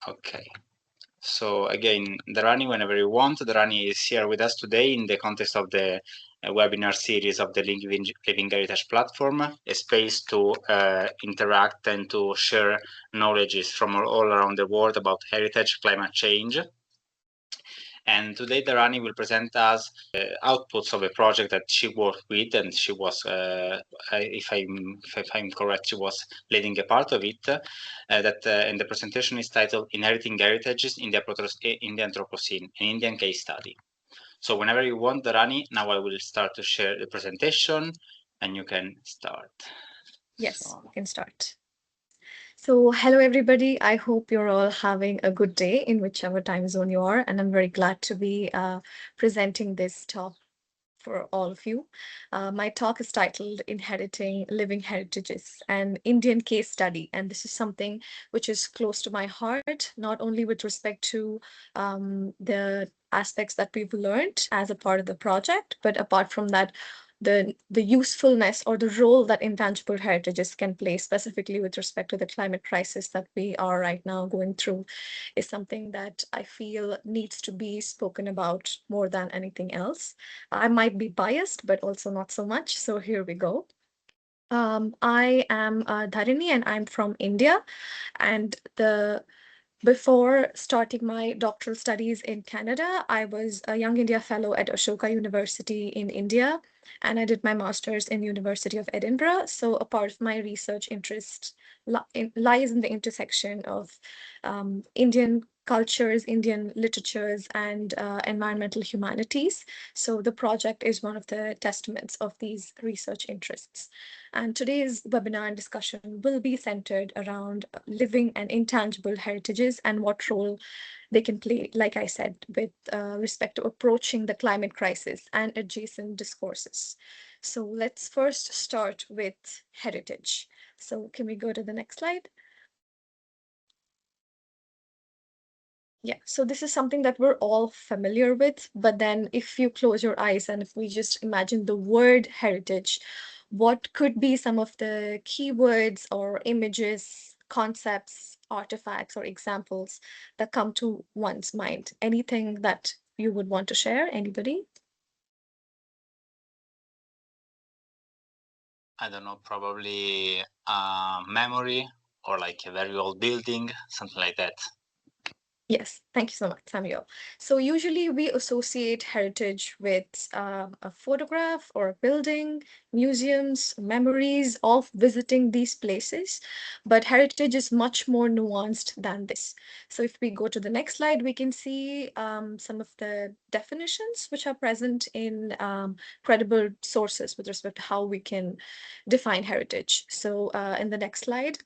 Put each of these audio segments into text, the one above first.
Okay. So again, Dharani, whenever you want, Dharani is here with us today in the context of the webinar series of the Living Heritage Platform, a space to interact and to share knowledges from all around the world about heritage, climate change. And today, Dharani will present us outputs of a project that she worked with, and she was, if I'm correct, she was leading a part of it. And the presentation is titled "Inheriting Heritages in the Anthropocene: An Indian Case Study." So, whenever you want, Dharani, now I will start to share the presentation, and you can start. Yes, we can start. So, hello everybody. I hope you're all having a good day in whichever time zone you are, and I'm very glad to be presenting this talk for all of you. My talk is titled Inheriting Living Heritages, an Indian Case Study. And this is something which is close to my heart, not only with respect to the aspects that we've learned as a part of the project, but apart from that, the usefulness or the role that intangible heritages can play, specifically with respect to the climate crisis that we are right now going through, is something that I feel needs to be spoken about more than anything else. I might be biased, but also not so much. So here we go. I am Dharini and I'm from India. And the before starting my doctoral studies in Canada, I was a Young India Fellow at Ashoka University in India, and I did my master's in University of Edinburgh. So a part of my research interest lies in the intersection of Indian cultures, Indian literatures, and environmental humanities. So the project is one of the testaments of these research interests. And today's webinar and discussion will be centered around living and intangible heritages and what role they can play, like I said, with respect to approaching the climate crisis and adjacent discourses. So let's first start with heritage. So can we go to the next slide? Yeah, so this is something that we're all familiar with, but then if you close your eyes and if we just imagine the word heritage, what could be some of the keywords or images, concepts, artifacts, or examples that come to one's mind? Anything that you would want to share? Anybody? I don't know, probably memory or like a very old building, something like that. Yes, thank you so much, Samuel. So usually we associate heritage with a photograph or a building, museums, memories of visiting these places, but heritage is much more nuanced than this. So if we go to the next slide, we can see some of the definitions which are present in credible sources with respect to how we can define heritage. So in the next slide,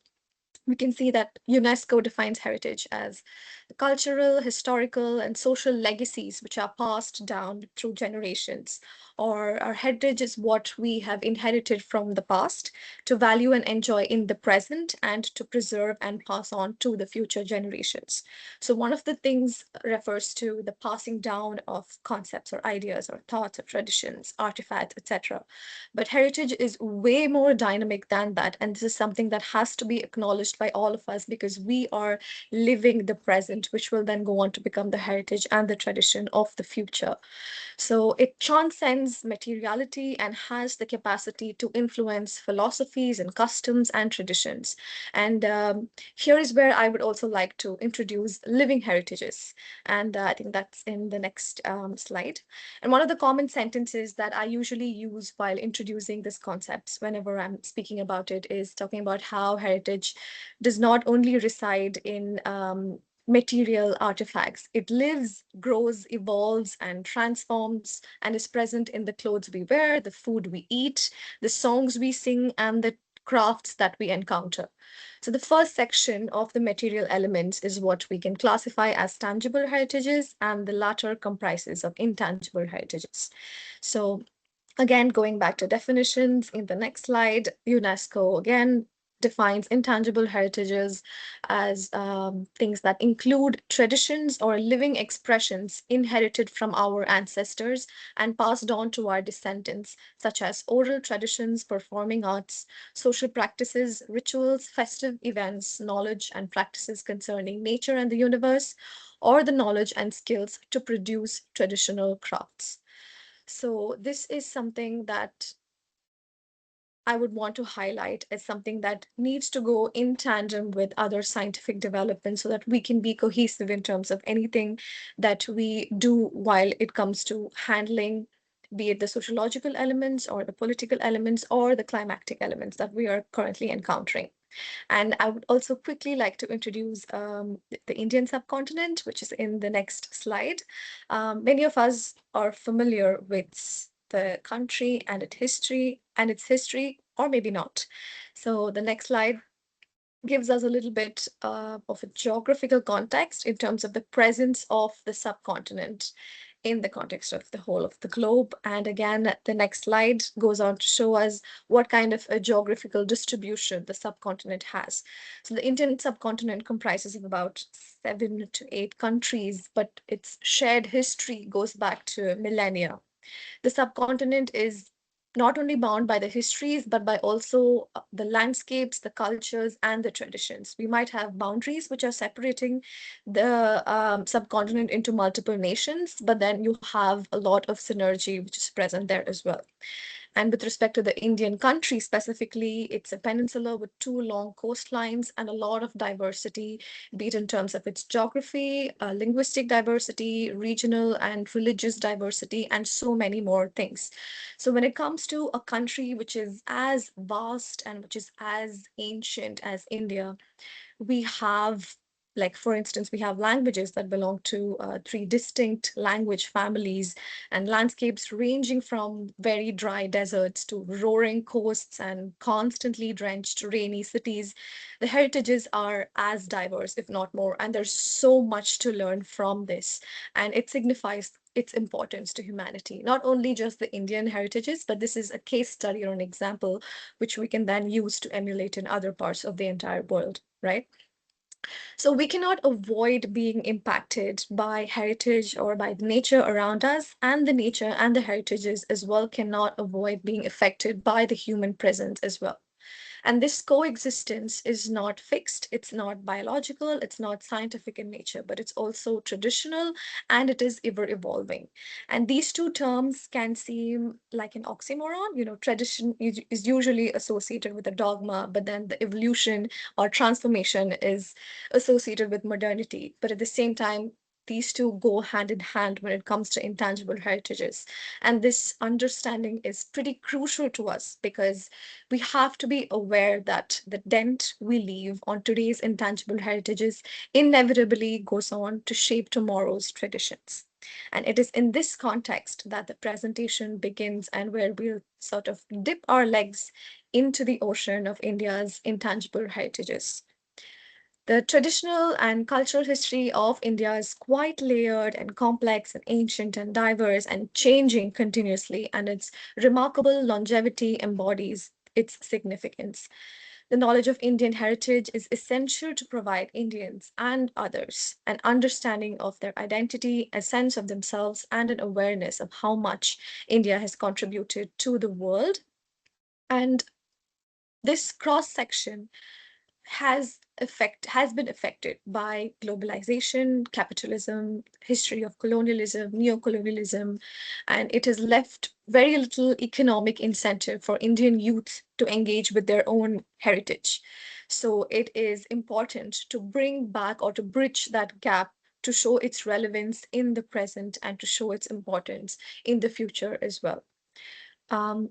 we can see that UNESCO defines heritage as the cultural, historical, and social legacies which are passed down through generations. Or our heritage is what we have inherited from the past to value and enjoy in the present and to preserve and pass on to the future generations. So, one of the things refers to the passing down of concepts or ideas or thoughts or traditions, artifacts, etc. But heritage is way more dynamic than that. And this is something that has to be acknowledged by all of us because we are living the present, which will then go on to become the heritage and the tradition of the future. So it transcends materiality and has the capacity to influence philosophies and customs and traditions. And here is where I would also like to introduce living heritages. And I think that's in the next slide. And one of the common sentences that I usually use while introducing this concept whenever I'm speaking about it is talking about how heritage does not only reside in material artifacts. It lives, grows, evolves, and transforms, and is present in the clothes we wear, the food we eat, the songs we sing, and the crafts that we encounter. So the first section of the material elements is what we can classify as tangible heritages, and the latter comprises of intangible heritages. So again, going back to definitions in the next slide, UNESCO again defines intangible heritages as things that include traditions or living expressions inherited from our ancestors and passed on to our descendants, such as oral traditions, performing arts, social practices, rituals, festive events, knowledge and practices concerning nature and the universe, or the knowledge and skills to produce traditional crafts. So, this is something that I would want to highlight as something that needs to go in tandem with other scientific developments so that we can be cohesive in terms of anything that we do while it comes to handling, be it the sociological elements or the political elements or the climatic elements that we are currently encountering. And I would also quickly like to introduce the Indian subcontinent, which is in the next slide. Many of us are familiar with the country and its history, or maybe not. So the next slide gives us a little bit of a geographical context in terms of the presence of the subcontinent in the context of the whole of the globe. And again, the next slide goes on to show us what kind of a geographical distribution the subcontinent has. So the Indian subcontinent comprises of about 7 to 8 countries, but its shared history goes back to millennia. The subcontinent is not only bound by the histories, but by also the landscapes, the cultures, and the traditions. We might have boundaries which are separating the subcontinent into multiple nations, but then you have a lot of synergy which is present there as well. And with respect to the Indian country specifically, it's a peninsula with two long coastlines and a lot of diversity, be it in terms of its geography, linguistic diversity, regional and religious diversity, and so many more things. So, when it comes to a country which is as vast and which is as ancient as India, we have, like for instance, we have languages that belong to three distinct language families and landscapes ranging from very dry deserts to roaring coasts and constantly drenched rainy cities. The heritages are as diverse, if not more, and there's so much to learn from this, and it signifies its importance to humanity, not only just the Indian heritages, but this is a case study or an example which we can then use to emulate in other parts of the entire world, right? So we cannot avoid being impacted by heritage or by the nature around us, and the nature and the heritages as well cannot avoid being affected by the human presence as well. And this coexistence is not fixed, it's not biological, it's not scientific in nature, but it's also traditional and it is ever evolving. And these two terms can seem like an oxymoron. You know, tradition is usually associated with a dogma, but then the evolution or transformation is associated with modernity. But at the same time, these two go hand in hand when it comes to intangible heritages. And this understanding is pretty crucial to us because we have to be aware that the dent we leave on today's intangible heritages inevitably goes on to shape tomorrow's traditions. And it is in this context that the presentation begins and where we'll sort of dip our legs into the ocean of India's intangible heritages. The traditional and cultural history of India is quite layered and complex and ancient and diverse and changing continuously, and its remarkable longevity embodies its significance. The knowledge of Indian heritage is essential to provide Indians and others an understanding of their identity, a sense of themselves, and an awareness of how much India has contributed to the world. And this cross section has been affected by globalization, capitalism, history of colonialism, neo-colonialism, and it has left very little economic incentive for Indian youth to engage with their own heritage. So it is important to bring back or to bridge that gap to show its relevance in the present and to show its importance in the future as well.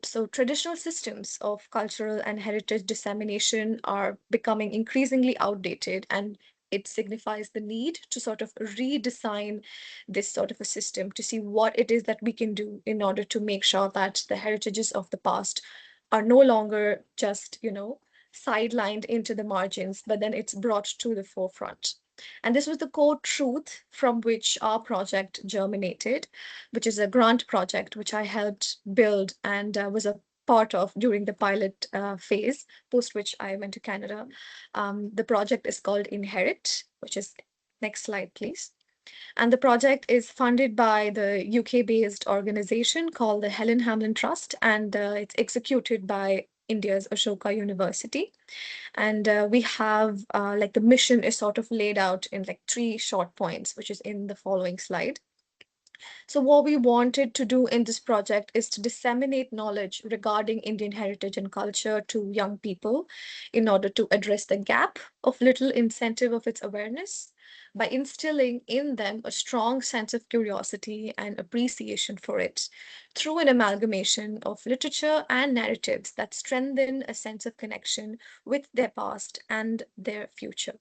So traditional systems of cultural and heritage dissemination are becoming increasingly outdated, and it signifies the need to sort of redesign this sort of a system to see what it is that we can do in order to make sure that the heritages of the past are no longer just, sidelined into the margins, but then it's brought to the forefront. And this was the core truth from which our project germinated, which is a grant project which I helped build and was a part of during the pilot phase, post which I went to Canada. The project is called Inherit, which is next slide, please. And the project is funded by the UK-based organization called the Helen Hamlin Trust, and it's executed by India's Ashoka University. And we have like the mission is sort of laid out in like three short points, which is in the following slide. So, what we wanted to do in this project is to disseminate knowledge regarding Indian heritage and culture to young people in order to address the gap of little incentive of its awareness by instilling in them a strong sense of curiosity and appreciation for it through an amalgamation of literature and narratives that strengthen a sense of connection with their past and their future.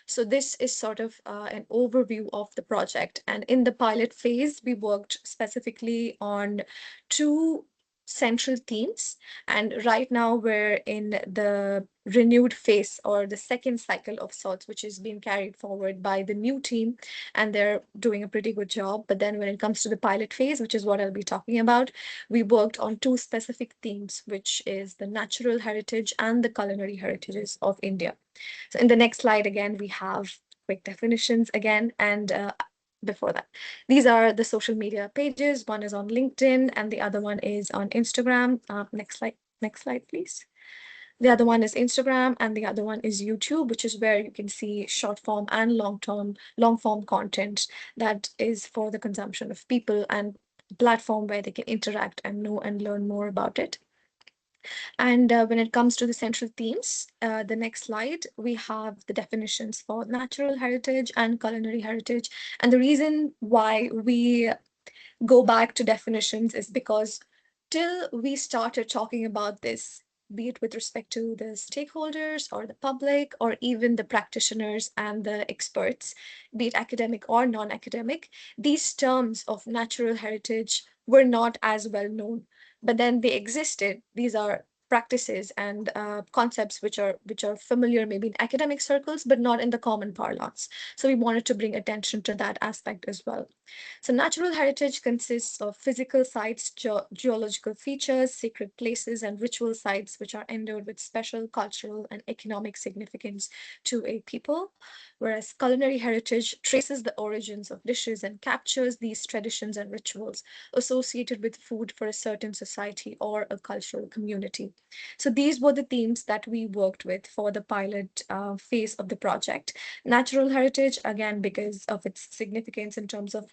So this is sort of an overview of the project. And in the pilot phase, we worked specifically on two central themes. And right now we're in the renewed phase or the second cycle of sorts, which is being carried forward by the new team, and they're doing a pretty good job. But then when it comes to the pilot phase, which is what I'll be talking about, we worked on two specific themes, which is the natural heritage and the culinary heritages of India. So in the next slide, again, we have quick definitions again. And before that, these are the social media pages. One is on LinkedIn and the other one is on Instagram. Next slide, please. The other one is Instagram and the other one is YouTube, which is where you can see short form and long form content that is for the consumption of people and platform where they can interact and know and learn more about it. And when it comes to the central themes, the next slide, we have the definitions for natural heritage and culinary heritage. And the reason why we go back to definitions is because till we started talking about this, be it with respect to the stakeholders or the public or even the practitioners and the experts, be it academic or non-academic, these terms of natural heritage were not as well known. But then they existed. These are practices and concepts which are familiar maybe in academic circles, but not in the common parlance. So we wanted to bring attention to that aspect as well. So, natural heritage consists of physical sites, geological features, sacred places, and ritual sites which are endowed with special cultural and economic significance to a people. Whereas culinary heritage traces the origins of dishes and captures these traditions and rituals associated with food for a certain society or a cultural community. So, these were the themes that we worked with for the pilot phase of the project. Natural heritage, again, because of its significance in terms of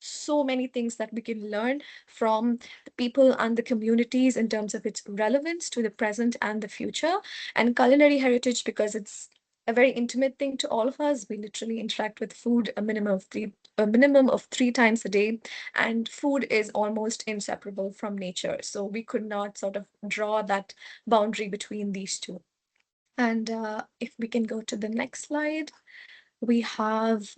so many things that we can learn from the people and the communities in terms of its relevance to the present and the future. And culinary heritage, because it's a very intimate thing to all of us. We literally interact with food a minimum of 3 times a day, and food is almost inseparable from nature. So we could not sort of draw that boundary between these two. And if we can go to the next slide, we have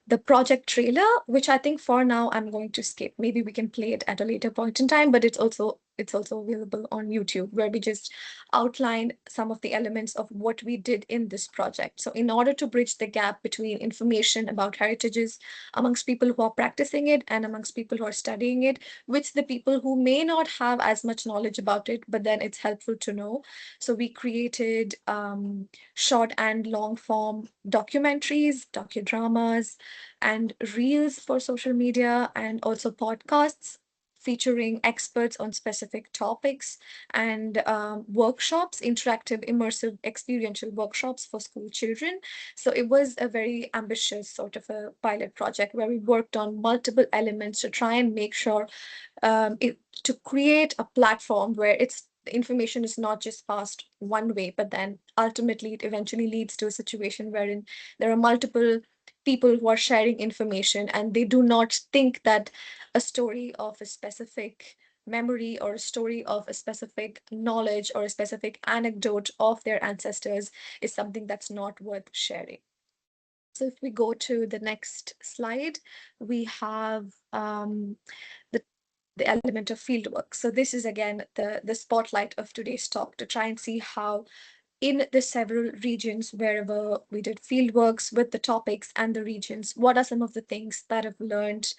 the project trailer, which I think for now I'm going to skip. Maybe we can play it at a later point in time, but it's also available on YouTube, where we just outline some of the elements of what we did in this project. So in order to bridge the gap between information about heritages amongst people who are practicing it and amongst people who are studying it, with the people who may not have as much knowledge about it, but then it's helpful to know. So we created short and long form documentaries, docudramas, and reels for social media, and also podcasts featuring experts on specific topics and workshops, interactive, immersive, experiential workshops for school children. So it was a very ambitious sort of a pilot project where we worked on multiple elements to try and make sure to create a platform where the information is not just passed one way, but then ultimately it eventually leads to a situation wherein there are multiple people who are sharing information and they do not think that a story of a specific memory or a story of a specific knowledge or a specific anecdote of their ancestors is something that's not worth sharing. So if we go to the next slide, we have the the element of fieldwork. So this is again the spotlight of today's talk, to try and see how in the several regions wherever we did fieldworks with the topics and the regions, what are some of the things that I've learned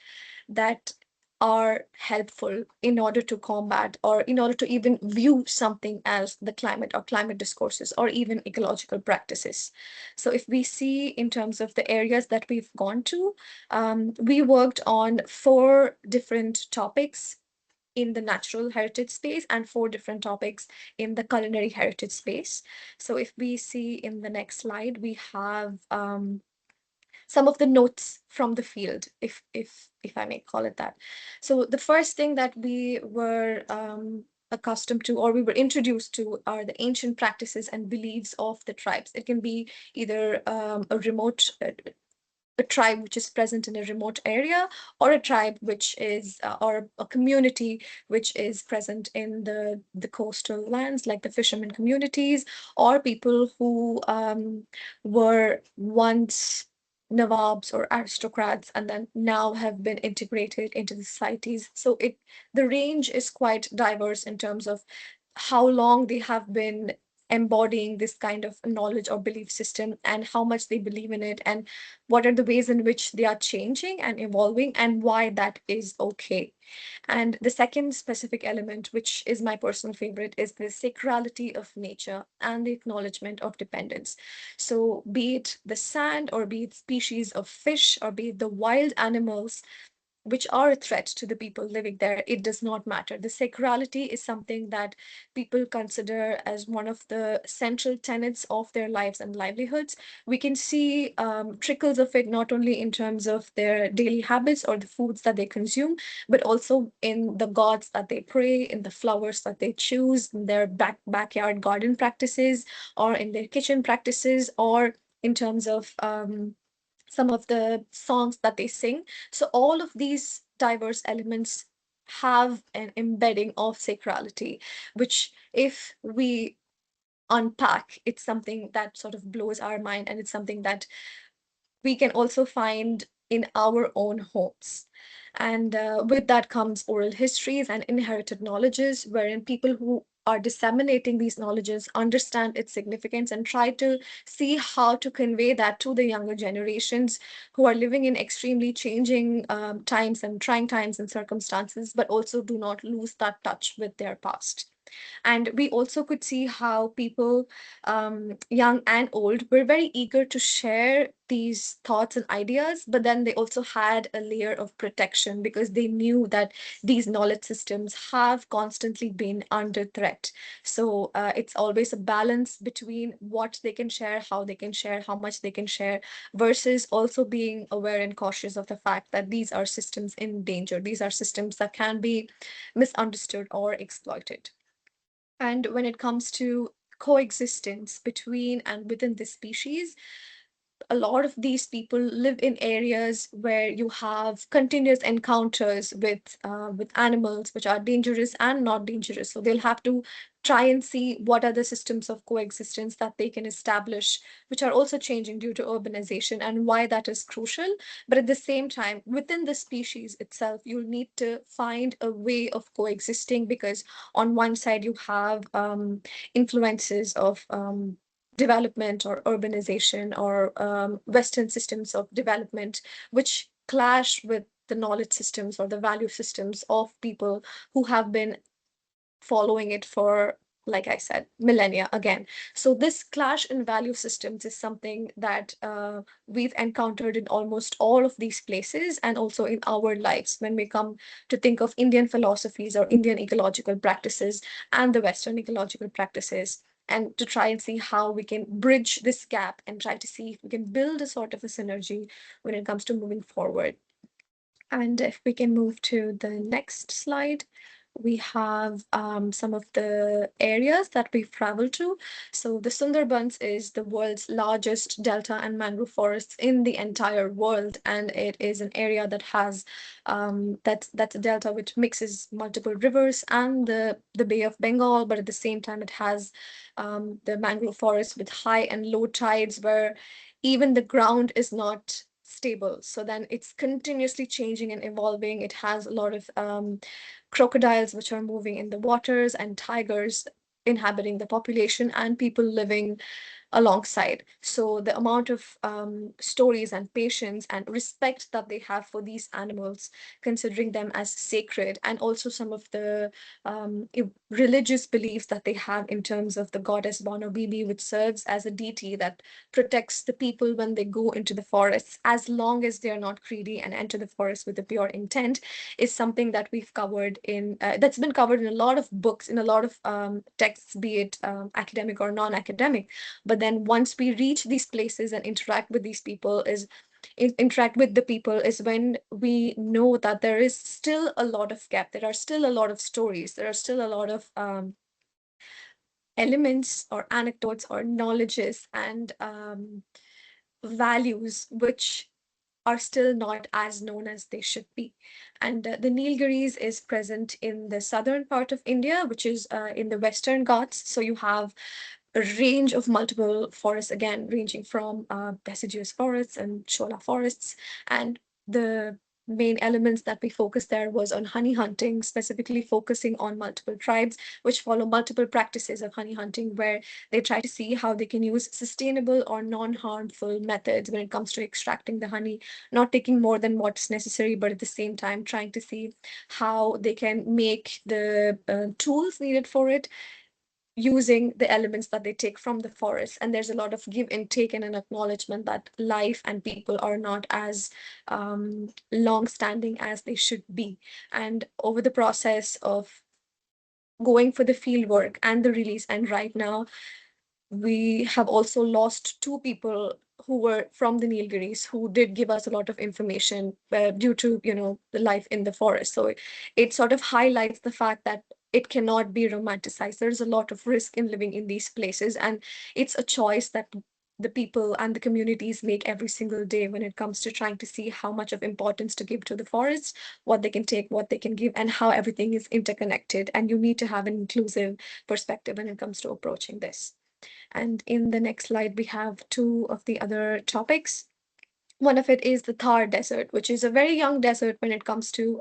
that are helpful in order to combat or in order to even view something as the climate or climate discourses or even ecological practices. So if we see in terms of the areas that we've gone to, we worked on four different topics in the natural heritage space and four different topics in the culinary heritage space. So if we see in the next slide, we have some of the notes from the field, if I may call it that. So the first thing that we were accustomed to or we were introduced to are the ancient practices and beliefs of the tribes. It can be either a tribe which is present in a remote area, or a tribe which is or a community which is present in the coastal lands, like the fishermen communities, or people who were once nawabs or aristocrats and then now have been integrated into the societies. So it the range is quite diverse in terms of how long they have been embodying this kind of knowledge or belief system and how much they believe in it, and what are the ways in which they are changing and evolving and why that is okay. And the second specific element, which is my personal favorite, is the sacrality of nature and the acknowledgement of dependence. So, be it the sand, or be it species of fish, or be it the wild animals, which are a threat to the people living there, it does not matter. The sacrality is something that people consider as one of the central tenets of their lives and livelihoods. We can see trickles of it not only in terms of their daily habits or the foods that they consume, but also in the gods that they pray, in the flowers that they choose, in their backyard garden practices, or in their kitchen practices, or in terms of some of the songs that they sing. So all of these diverse elements have an embedding of sacrality, which if we unpack, it's something that sort of blows our mind, and it's something that we can also find in our own homes. And with that comes oral histories and inherited knowledges, wherein people who are disseminating these knowledges understand its significance and try to see how to convey that to the younger generations who are living in extremely changing times and trying times and circumstances, but also do not lose that touch with their past. And we also could see how people, young and old, were very eager to share these thoughts and ideas, but then they also had a layer of protection because they knew that these knowledge systems have constantly been under threat. So it's always a balance between what they can share, how they can share, how much they can share, versus also being aware and cautious of the fact that these are systems in danger. These are systems that can be misunderstood or exploited. And when it comes to coexistence between and within the species, a lot of these people live in areas where you have continuous encounters with animals which are dangerous and not dangerous. So they'll have to try and see what are the systems of coexistence that they can establish, which are also changing due to urbanization, and why that is crucial. But at the same time, within the species itself, you'll need to find a way of coexisting, because on one side you have influences of development or urbanization or Western systems of development, which clash with the knowledge systems or the value systems of people who have been following it for, like I said, millennia again. So this clash in value systems is something that we've encountered in almost all of these places, and also in our lives when we come to think of Indian philosophies or Indian ecological practices and the Western ecological practices, and to try and see how we can bridge this gap and try to see if we can build a sort of a synergy when it comes to moving forward. And if we can move to the next slide, we have some of the areas that we've traveled to. So the Sundarbans is the world's largest delta and mangrove forests in the entire world, and it is an area that has that's a delta which mixes multiple rivers and the Bay of Bengal, but at the same time it has the mangrove forest with high and low tides where even the ground is not stable. So then it's continuously changing and evolving. It has a lot of crocodiles which are moving in the waters, and tigers inhabiting the population, and people living alongside. So the amount of stories and patience and respect that they have for these animals, considering them as sacred, and also some of the religious beliefs that they have in terms of the goddess Bono Bibi, which serves as a deity that protects the people when they go into the forests, as long as they are not greedy and enter the forest with a pure intent, is something that we've covered in that's been covered in a lot of books, in a lot of texts, be it academic or non-academic. But then once we reach these places and interact with these people is interact with the people is when we know that there is still a lot of gap, there are still a lot of stories, there are still a lot of elements or anecdotes or knowledges and values which are still not as known as they should be. And the Nilgiris is present in the southern part of India, which is in the Western Ghats. So you have a range of multiple forests, again, ranging from deciduous forests and shola forests. And the main elements that we focused there was on honey hunting, specifically focusing on multiple tribes which follow multiple practices of honey hunting, where they try to see how they can use sustainable or non-harmful methods when it comes to extracting the honey, not taking more than what's necessary, but at the same time trying to see how they can make the tools needed for it using the elements that they take from the forest. And there's a lot of give and take and an acknowledgement that life and people are not as long standing as they should be. And over the process of going for the field work and the release, and right now we have also lost two people who were from the Nilgiris who did give us a lot of information due to, the life in the forest. So it sort of highlights the fact that it cannot be romanticized. There's a lot of risk in living in these places, and it's a choice that the people and the communities make every single day when it comes to trying to see how much of importance to give to the forest, what they can take, what they can give, and how everything is interconnected. And you need to have an inclusive perspective when it comes to approaching this. And in the next slide, we have two of the other topics. One of it is the Thar Desert, which is a very young desert when it comes to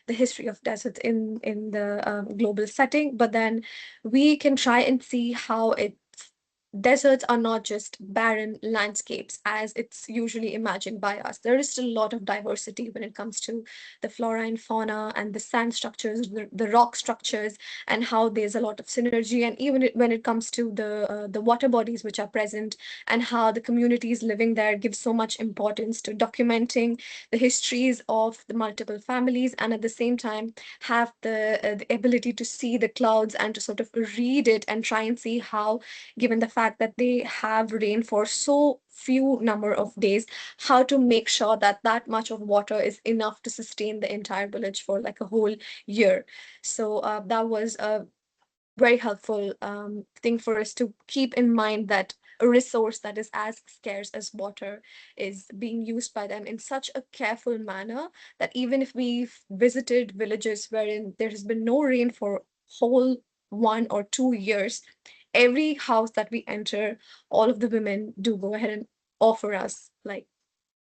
the history of deserts in the global setting. But then we can try and see how deserts are not just barren landscapes as it's usually imagined by us. There is still a lot of diversity when it comes to the flora and fauna and the sand structures, the rock structures, and how there's a lot of synergy. And even when it comes to the water bodies which are present, and how the communities living there give so much importance to documenting the histories of the multiple families, and at the same time have the ability to see the clouds and to sort of read it and try and see how, given the fact that they have rain for so few number of days, how to make sure that that much of water is enough to sustain the entire village for like a whole year. So that was a very helpful thing for us to keep in mind, that a resource that is as scarce as water is being used by them in such a careful manner that even if we've visited villages wherein there has been no rain for whole 1 or 2 years, every house that we enter, all of the women do go ahead and offer us like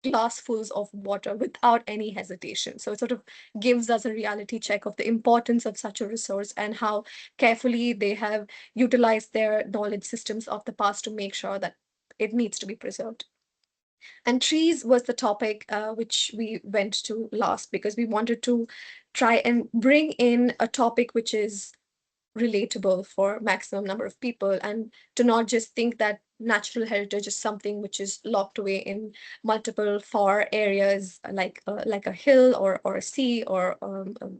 glassfuls of water without any hesitation. So it sort of gives us a reality check of the importance of such a resource and how carefully they have utilized their knowledge systems of the past to make sure that it needs to be preserved. And trees was the topic which we went to last because we wanted to try and bring in a topic which is relatable for maximum number of people, and to not just think that natural heritage is something which is locked away in multiple far areas like a hill or a sea or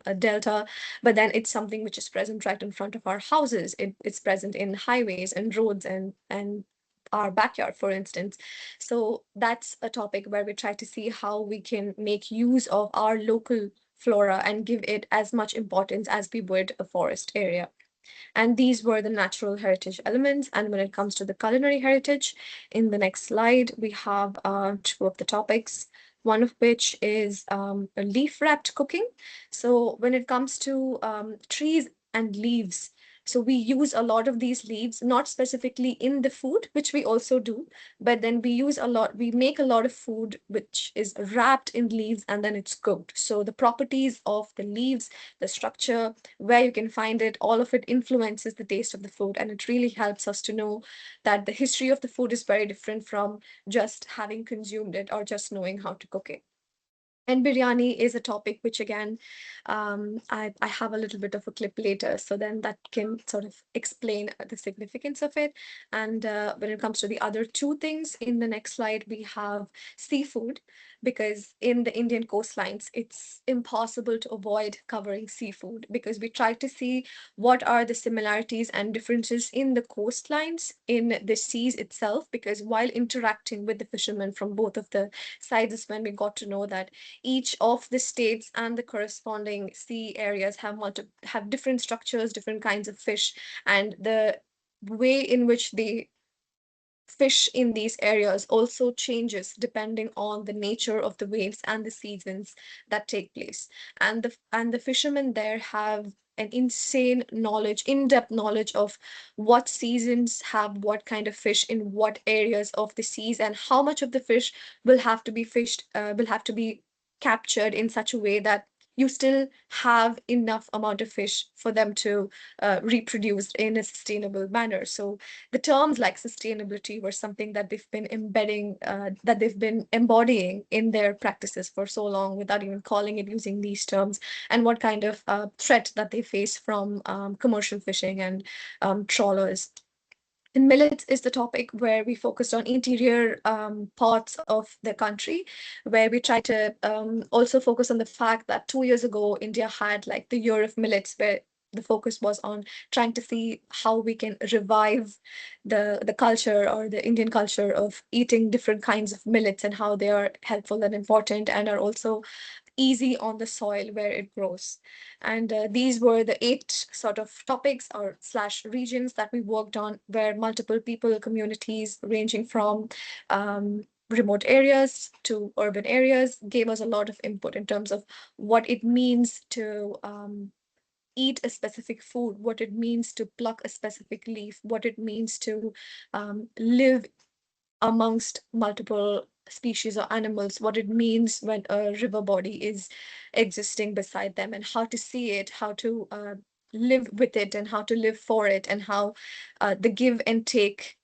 a delta, but then it's something which is present right in front of our houses. It's present in highways and roads and our backyard, for instance. So that's a topic where we try to see how we can make use of our local flora and give it as much importance as we would a forest area. And these were the natural heritage elements. And when it comes to the culinary heritage, in the next slide, we have two of the topics, one of which is leaf wrapped cooking. So when it comes to trees and leaves, So we use a lot of these leaves, not specifically in the food, which we also do, but then we make a lot of food which is wrapped in leaves and then it's cooked. So the properties of the leaves, the structure, where you can find it, all of it influences the taste of the food. And it really helps us to know that the history of the food is very different from just having consumed it or just knowing how to cook it. And biryani is a topic which, again, I have a little bit of a clip later, so then that can sort of explain the significance of it. And when it comes to the other two things, in the next slide, we have seafood, because in the Indian coastlines, it's impossible to avoid covering seafood because we try to see what are the similarities and differences in the coastlines, in the seas itself, because while interacting with the fishermen from both of the sides is when we got to know that each of the states and the corresponding sea areas have different structures, different kinds of fish, and the way in which they fish in these areas also changes depending on the nature of the waves and the seasons that take place. And the fishermen there have an insane knowledge, in-depth knowledge of what seasons have what kind of fish in what areas of the seas, and how much of the fish will have to be captured in such a way that you still have enough amount of fish for them to reproduce in a sustainable manner. So the terms like sustainability were something that they've been embodying in their practices for so long without even calling it using these terms, and what kind of threat that they face from commercial fishing and trawlers. And millets is the topic where we focused on interior parts of the country, where we try to also focus on the fact that 2 years ago, India had like the year of millets, where the focus was on trying to see how we can revive the culture, or the Indian culture, of eating different kinds of millets and how they are helpful and important and are also easy on the soil where it grows. And these were the 8 sort of topics or slash regions that we worked on, where multiple people, communities ranging from remote areas to urban areas gave us a lot of input in terms of what it means to eat a specific food, what it means to pluck a specific leaf, what it means to live amongst multiple species or animals, what it means when a river body is existing beside them, and how to see it, how to live with it, and how to live for it, and how the give and take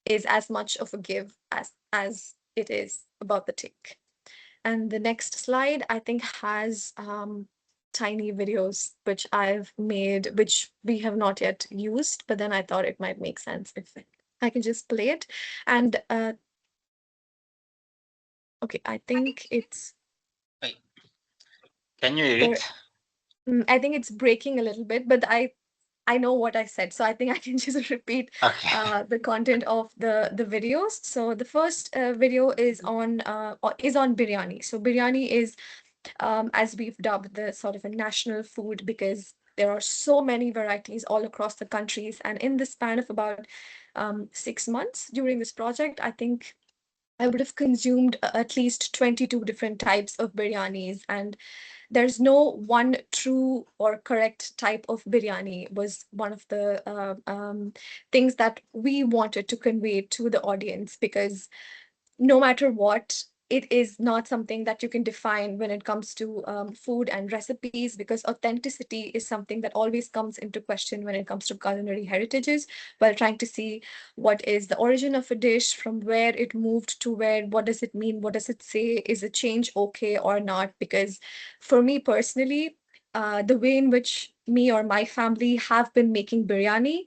is as much of a give as it is about the take. And the next slide, I think, has tiny videos which I've made, which we have not yet used, but then I thought it might make sense if I can just play it. And okay, I think it's Wait, can you hear there. it? I think it's breaking a little bit, but I know what I said, so I think I can just repeat Okay. the content of the videos. So the first video is on biryani. So biryani is, as we've dubbed, the sort of a national food, because there are so many varieties all across the countries. And in the span of about 6 months during this project, I think I would have consumed at least 22 different types of biryanis. And there's no one true or correct type of biryani, was one of the things that we wanted to convey to the audience, because no matter what, it is not something that you can define when it comes to food and recipes, because authenticity is something that always comes into question when it comes to culinary heritages, while trying to see what is the origin of a dish, from where it moved to where, what does it mean, what does it say, is a change okay or not? Because for me personally, the way in which me or my family have been making biryani,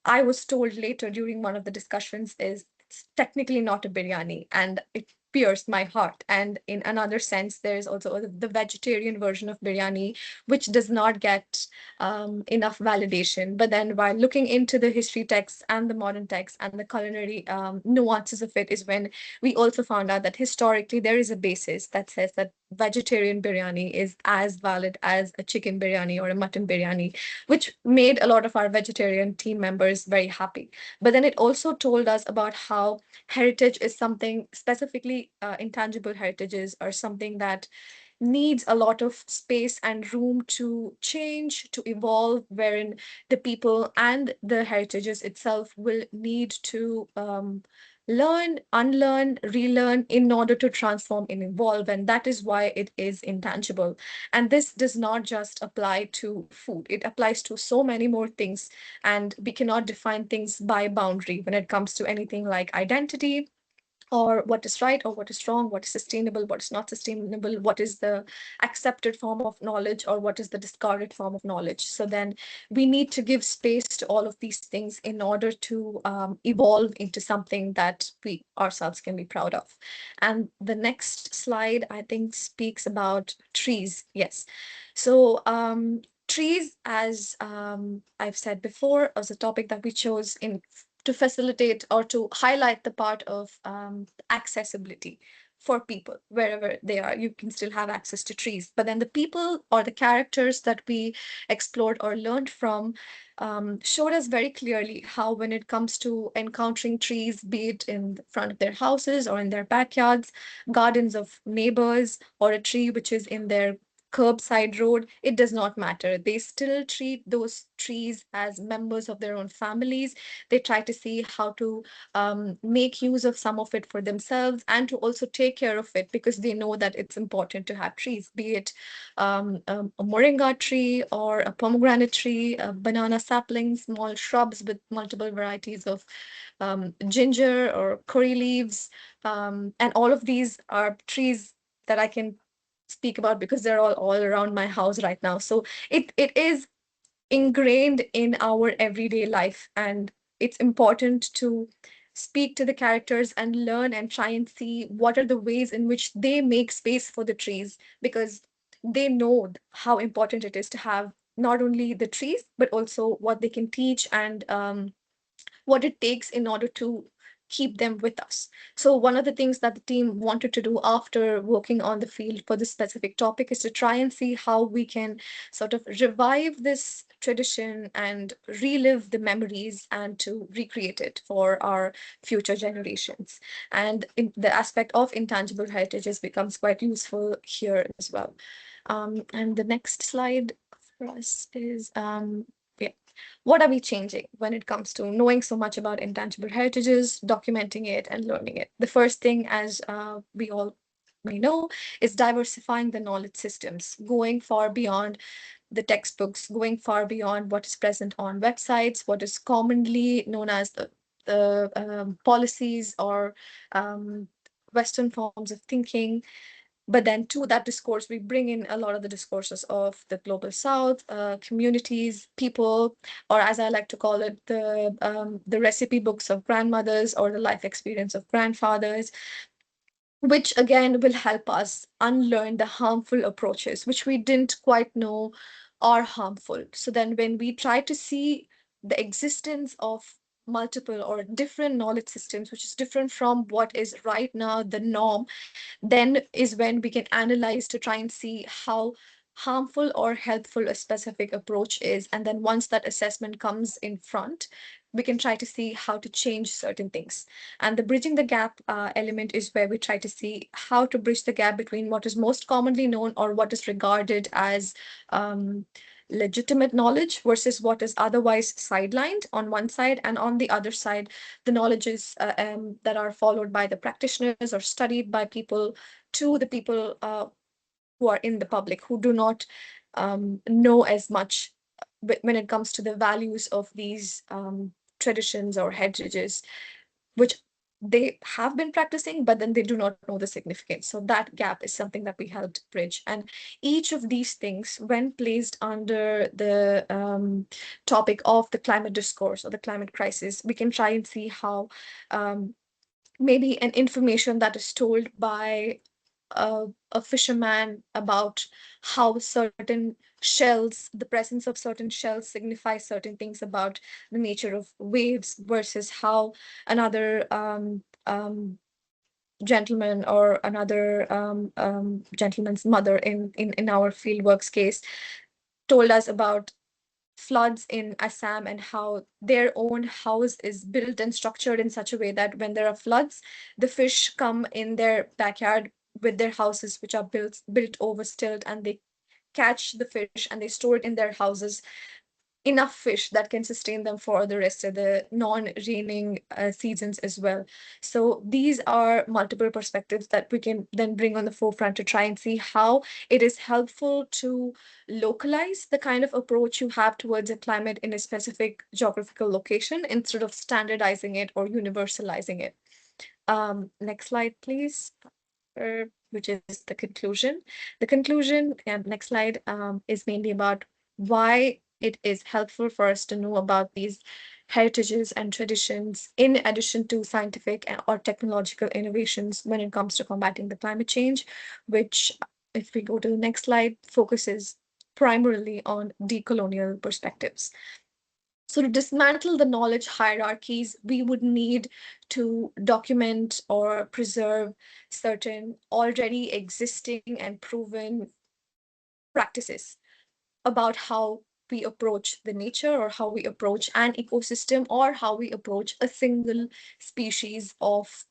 I was told later during one of the discussions, is it's technically not a biryani, and it pierced my heart. And in another sense, there's also the vegetarian version of biryani, which does not get enough validation. But then while looking into the history texts and the modern texts and the culinary nuances of it, is when we also found out that historically there is a basis that says that vegetarian biryani is as valid as a chicken biryani or a mutton biryani, which made a lot of our vegetarian team members very happy. But then it also told us about how heritage is something, specifically intangible heritages are something that needs a lot of space and room to change, to evolve, wherein the people and the heritages itself will need to learn, unlearn, relearn in order to transform and evolve. And that is why it is intangible. And this does not just apply to food, it applies to so many more things. And we cannot define things by boundary when it comes to anything like identity, or what is right or what is wrong, what is sustainable, what is not sustainable, what is the accepted form of knowledge or what is the discarded form of knowledge. So then we need to give space to all of these things in order to evolve into something that we ourselves can be proud of. And the next slide, I think, speaks about trees. Yes. So trees, as I've said before, was a topic that we chose in to facilitate or to highlight the part of accessibility for people wherever they are. You can still have access to trees, but then the people or the characters that we explored or learned from showed us very clearly how, when it comes to encountering trees, be it in the front of their houses or in their backyards, gardens of neighbors, or a tree which is in their curbside road, it does not matter. They still treat those trees as members of their own families. They try to see how to make use of some of it for themselves and to also take care of it, because they know that it's important to have trees, be it a moringa tree or a pomegranate tree, a banana sapling, small shrubs with multiple varieties of ginger or curry leaves. And all of these are trees that I can speak about because they're all around my house right now. So it is ingrained in our everyday life, and it's important to speak to the characters and learn and try and see what are the ways in which they make space for the trees, because they know how important it is to have not only the trees but also what they can teach, and what it takes in order to keep them with us. So, one of the things that the team wanted to do after working on the field for this specific topic is to try and see how we can sort of revive this tradition and relive the memories and to recreate it for our future generations. And the aspect of intangible heritages becomes quite useful here as well. And the next slide for us is yeah, what are we changing when it comes to knowing so much about intangible heritages, documenting it, and learning it? The first thing, as we all may know, is diversifying the knowledge systems, going far beyond the textbooks, going far beyond what is present on websites, what is commonly known as the policies or um, Western forms of thinking. But then to that discourse, we bring in a lot of the discourses of the global south, communities, people, or as I like to call it, the recipe books of grandmothers or the life experience of grandfathers, which again will help us unlearn the harmful approaches which we didn't quite know are harmful. So then when we try to see the existence of multiple or different knowledge systems which is different from what is right now the norm, then is when we can analyze to try and see how harmful or helpful a specific approach is. And then once that assessment comes in front, we can try to see how to change certain things. And the bridging the gap element is where we try to see how to bridge the gap between what is most commonly known or what is regarded as legitimate knowledge versus what is otherwise sidelined on one side, and on the other side, the knowledges that are followed by the practitioners or studied by people, to the people who are in the public who do not know as much when it comes to the values of these traditions or heritages, which they have been practicing, but then they do not know the significance. So that gap is something that we helped bridge. And each of these things, when placed under the topic of the climate discourse or the climate crisis, we can try and see how maybe an information that is told by a fisherman about how certain shells, the presence of certain shells signifies certain things about the nature of waves, versus how another gentleman or another gentleman's mother in our fieldworks case told us about floods in Assam and how their own house is built and structured in such a way that when there are floods, the fish come in their backyard with their houses, which are built over stilt, and they catch the fish and they store it in their houses, enough fish that can sustain them for the rest of the non-raining seasons as well. So these are multiple perspectives that we can then bring on the forefront to try and see how it is helpful to localize the kind of approach you have towards a climate in a specific geographical location instead of standardizing it or universalizing it. Next slide, please, which is the conclusion. The conclusion, and next slide, is mainly about why it is helpful for us to know about these heritages and traditions in addition to scientific or technological innovations when it comes to combating the climate change, which, if we go to the next slide, focuses primarily on decolonial perspectives. So to dismantle the knowledge hierarchies, we would need to document or preserve certain already existing and proven practices about how we approach the nature or how we approach an ecosystem or how we approach a single species of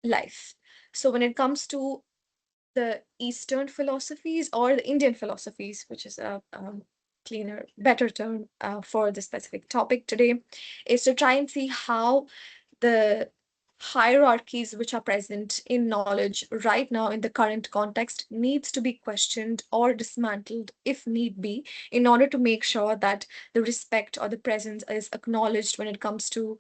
life. So when it comes to the Eastern philosophies or the Indian philosophies, which is a cleaner, better term for the specific topic today, is to try and see how the hierarchies which are present in knowledge right now in the current context needs to be questioned or dismantled if need be in order to make sure that the respect or the presence is acknowledged when it comes to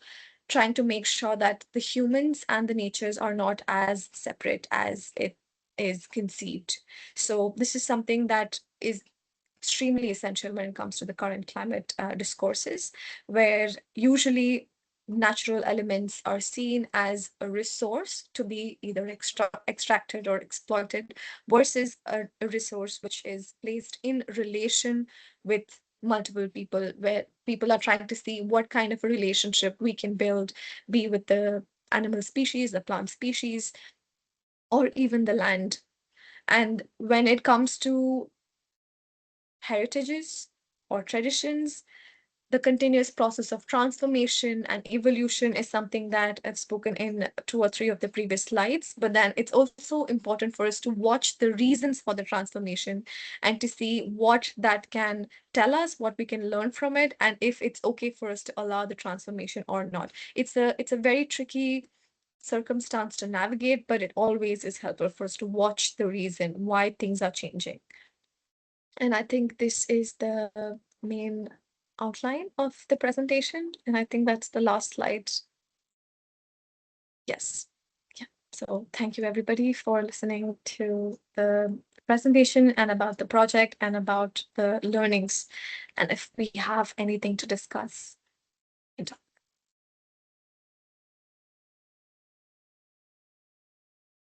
trying to make sure that the humans and the natures are not as separate as it is conceived. So this is something that is extremely essential when it comes to the current climate discourses, where usually natural elements are seen as a resource to be either extracted or exploited versus a resource which is placed in relation with multiple people, where people are trying to see what kind of a relationship we can build, be with the animal species, the plant species, or even the land. And when it comes to heritages or traditions, the continuous process of transformation and evolution is something that I've spoken in two or three of the previous slides. But then it's also important for us to watch the reasons for the transformation and to see what that can tell us, what we can learn from it, and if it's okay for us to allow the transformation or not. It's a very tricky circumstance to navigate, but it always is helpful for us to watch the reason why things are changing. And I think this is the main outline of the presentation. And I think that's the last slide. Yes. Yeah. So thank you everybody for listening to the presentation and about the project and about the learnings. And if we have anything to discuss.